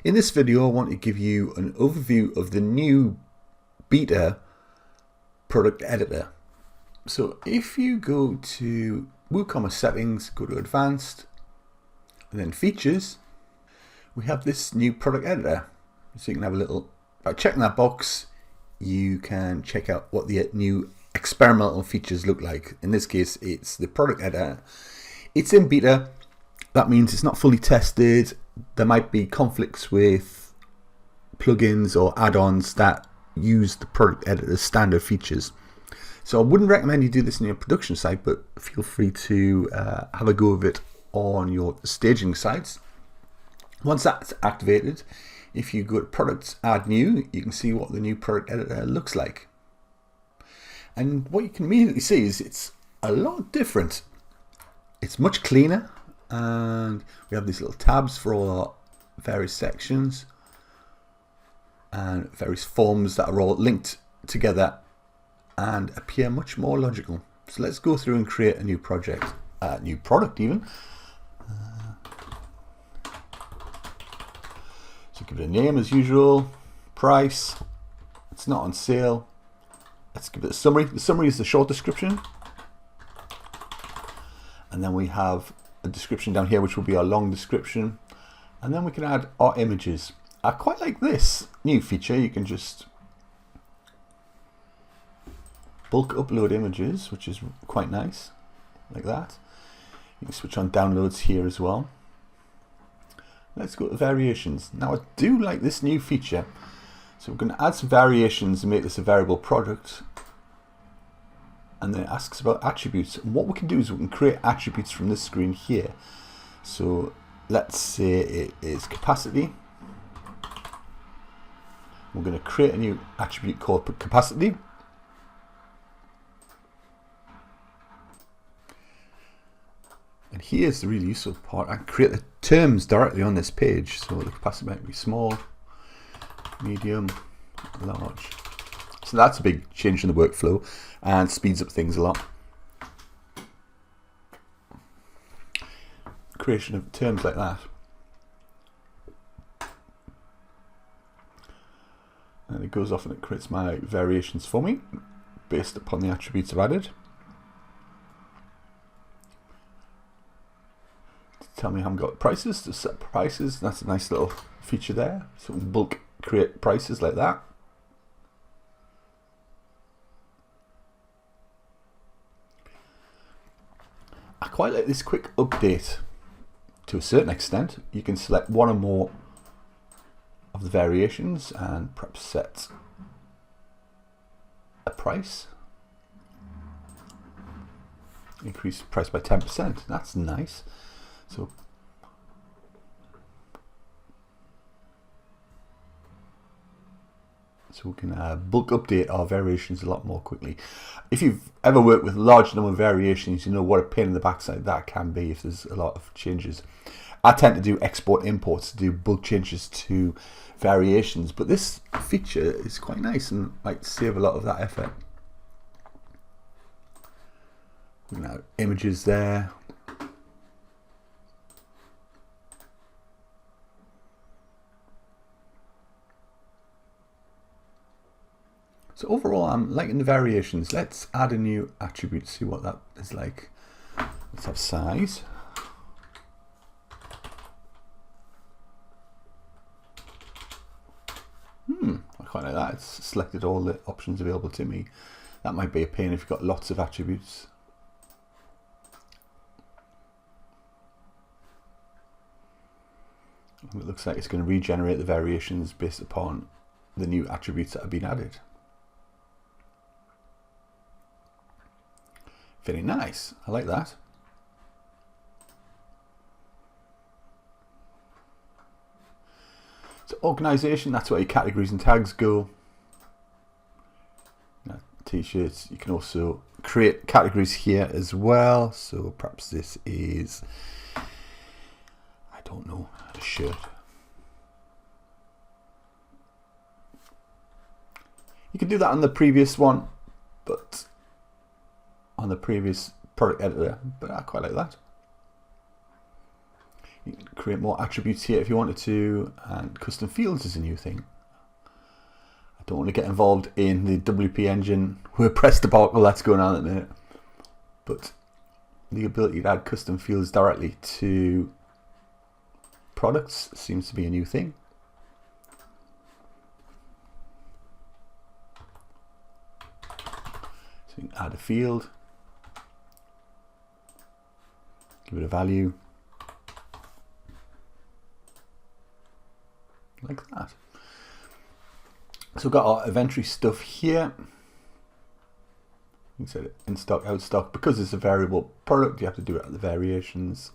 In this video, I want to give you an overview of the new beta product editor. So if you go to WooCommerce settings, go to advanced, and then features, we have this new product editor. So you can have a little, by checking that box, you can check out what the new experimental features look like. In this case, it's the product editor. It's in beta. That means it's not fully tested. There might be conflicts with plugins or add-ons that use the product editor's standard features. So I wouldn't recommend you do this in your production site, but feel free to have a go of it on your staging sites. Once that's activated, if you go to products, add new, you can see what the new product editor looks like. And what you can immediately see is it's a lot different. It's much cleaner, and we have these little tabs for all our various sections and various forms that are all linked together and appear much more logical. So let's go through and create a new project, new product even. So give it a name as usual, price, it's not on sale. Let's give it a summary. The summary is the short description. And then we have a description down here, which will be our long description. And then we can add our images. I quite like this new feature. You can just bulk upload images, which is quite nice, like that. You can switch on downloads here as well. Let's go to variations. Now I do like this new feature. So we're going to add some variations and make this a variable product. And then it asks about attributes. And what we can do is we can create attributes from this screen here. So let's say it is capacity. We're going to create a new attribute called capacity. And here's the really useful part. I can create the terms directly on this page. So the capacity might be small, medium, large. So that's a big change in the workflow and speeds up things a lot. Creation of terms like that. And it goes off and it creates my variations for me based upon the attributes I've added. To tell me I haven't got prices, to set prices. That's a nice little feature there. So we can bulk create prices like that. I quite like this quick update to a certain extent. You can select one or more of the variations and perhaps set a price. Increase the price by 10%. That's nice. So we can bulk update our variations a lot more quickly. If you've ever worked with a large number of variations, you know what a pain in the backside that can be if there's a lot of changes. I tend to do export imports to do bulk changes to variations, but this feature is quite nice and might save a lot of that effort. We can have images there. So overall, I'm liking the variations. Let's add a new attribute, see what that is like. Let's have size. I quite like that. It's selected all the options available to me. That might be a pain if you've got lots of attributes. It looks like it's going to regenerate the variations based upon the new attributes that have been added. Very nice. I like that. So organization, that's where your categories and tags go. T-shirts, you can also create categories here as well. So perhaps this is, I don't know, a shirt. You can do that on the previous one, but on the previous product editor, but I quite like that. You can create more attributes here if you wanted to, and custom fields is a new thing. I don't want to get involved in the WP engine WordPress debacle that's going on at the minute, but the ability to add custom fields directly to products seems to be a new thing. So you can add a field, give it a value, like that. So we've got our inventory stuff here. You can set it in stock, out stock. Because it's a variable product, you have to do it at the variations.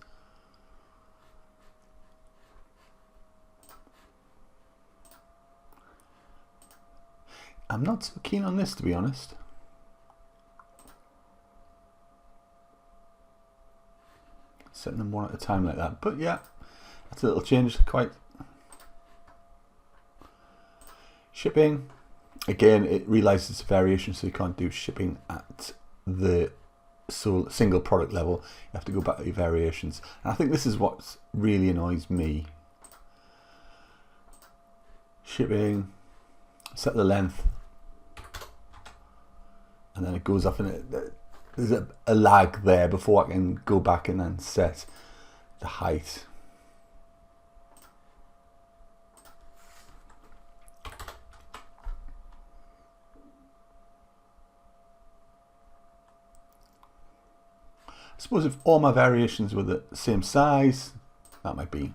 I'm not so keen on this, to be honest. Setting them one at a time like that. But yeah, that's a little change. Quite. Shipping. Again, it realizes it's a variation, so you can't do shipping at the single product level. You have to go back to your variations. And I think this is what really annoys me. Shipping, set the length, and then it goes off, and there's a lag there before I can go back and then set the height. I suppose if all my variations were the same size, that might be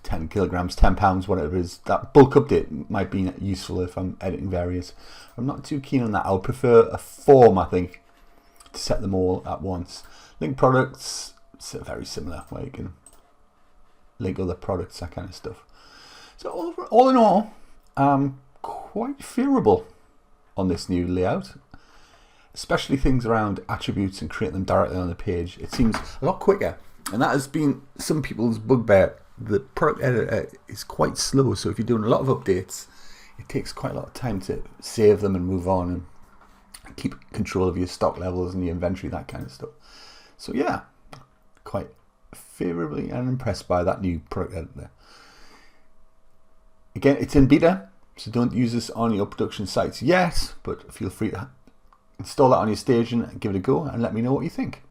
10 kilograms, 10 pounds, whatever it is. That bulk update might be useful if I'm editing various. I'm not too keen on that. I would prefer a form, I think, to set them all at once. Link products, it's very similar, where you can link other products, that kind of stuff. So all in all, I'm quite favorable on this new layout, especially things around attributes and create them directly on the page. It seems a lot quicker, and that has been some people's bugbear. The product editor is quite slow, so if you're doing a lot of updates, it takes quite a lot of time to save them and move on and keep control of your stock levels and your inventory, that kind of stuff. So yeah, quite favorably and impressed by that new product editor. Again, it's in beta, so don't use this on your production sites yet, but feel free to install that on your station and give it a go and let me know what you think.